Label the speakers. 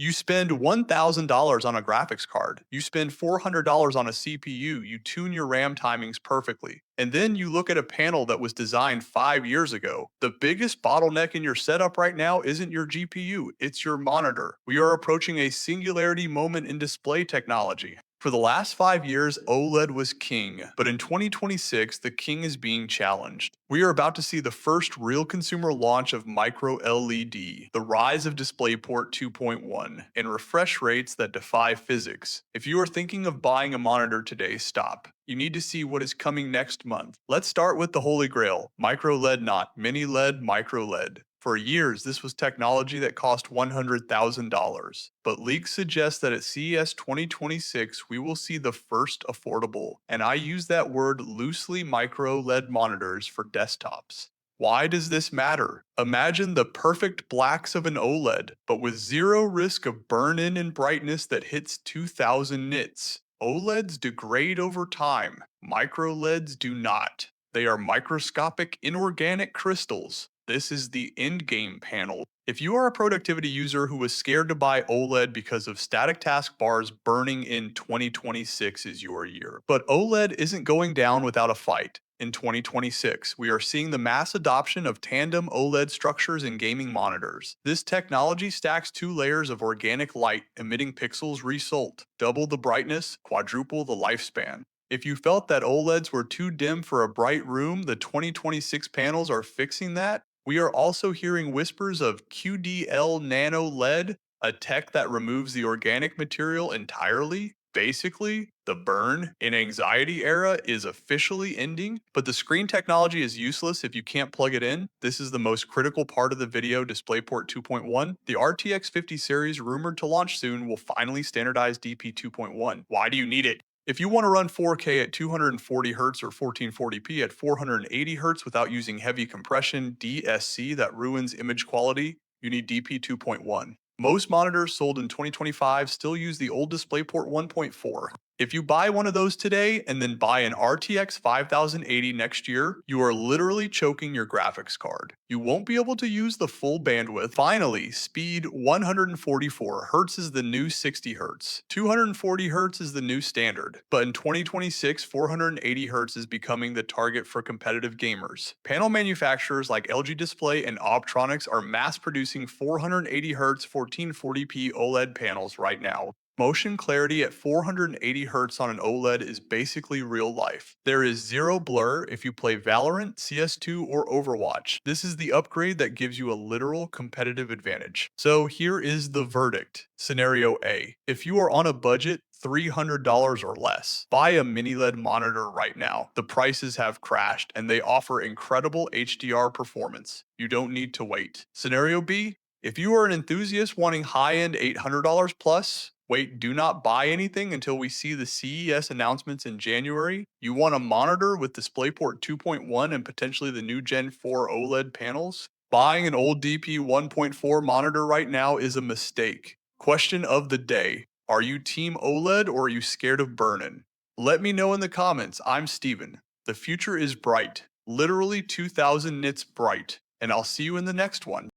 Speaker 1: You spend $1,000 on a graphics card. You spend $400 on a CPU. You tune your RAM timings perfectly. And then you look at a panel that was designed 5 years ago. The biggest bottleneck in your setup right now isn't your GPU, it's your monitor. We are approaching a singularity moment in display technology. For the last 5 years, OLED was king, but in 2026, the king is being challenged. We are about to see the first real consumer launch of micro LED, the rise of DisplayPort 2.1, and refresh rates that defy physics. If you are thinking of buying a monitor today, stop. You need to see what is coming next month. Let's start with the holy grail, micro LED, not mini LED, micro LED. For years, this was technology that cost $100,000, but leaks suggest that at CES 2026, we will see the first affordable, and I use that word loosely, micro LED monitors for desktops. Why does this matter? Imagine the perfect blacks of an OLED, but with zero risk of burn-in and brightness that hits 2000 nits. OLEDs degrade over time, micro LEDs do not. They are microscopic inorganic crystals. This is the Endgame panel. If you are a productivity user who was scared to buy OLED because of static taskbars burning in 2026 is your year. But OLED isn't going down without a fight. In 2026, we are seeing the mass adoption of tandem OLED structures in gaming monitors. This technology stacks two layers of organic light, emitting pixels resold, double the brightness, quadruple the lifespan. If you felt that OLEDs were too dim for a bright room, the 2026 panels are fixing that. We are also hearing whispers of QD-L nano LED, a tech that removes the organic material entirely. Basically, the burn in anxiety era is officially ending, but the screen technology is useless if you can't plug it in. This is the most critical part of the video, DisplayPort 2.1. The RTX 50 series, rumored to launch soon, will finally standardize DP 2.1. Why do you need it? If you want to run 4K at 240Hz or 1440p at 480Hz without using heavy compression DSC that ruins image quality, you need DP 2.1. Most monitors sold in 2025 still use the old DisplayPort 1.4. If you buy one of those today and then buy an RTX 5080 next year, you are literally choking your graphics card. You won't be able to use the full bandwidth. Finally, speed 144 Hz is the new 60 Hz. 240 Hz is the new standard. But in 2026, 480 Hz is becoming the target for competitive gamers. Panel manufacturers like LG Display and Optronics are mass producing 480 Hz 1440p OLED panels right now. Motion clarity at 480 Hz on an OLED is basically real life. There is zero blur if you play Valorant, CS2, or Overwatch. This is the upgrade that gives you a literal competitive advantage. So here is the verdict. Scenario A. If you are on a budget, $300 or less. Buy a mini LED monitor right now. The prices have crashed and they offer incredible HDR performance. You don't need to wait. Scenario B. If you are an enthusiast wanting high-end $800 plus, wait, do not buy anything until we see the CES announcements in January. You want a monitor with DisplayPort 2.1 and potentially the new Gen 4 OLED panels? Buying an old DP 1.4 monitor right now is a mistake. Question of the day. Are you team OLED or are you scared of burn-in? Let me know in the comments. I'm Steven. The future is bright. Literally 2000 nits bright. And I'll see you in the next one.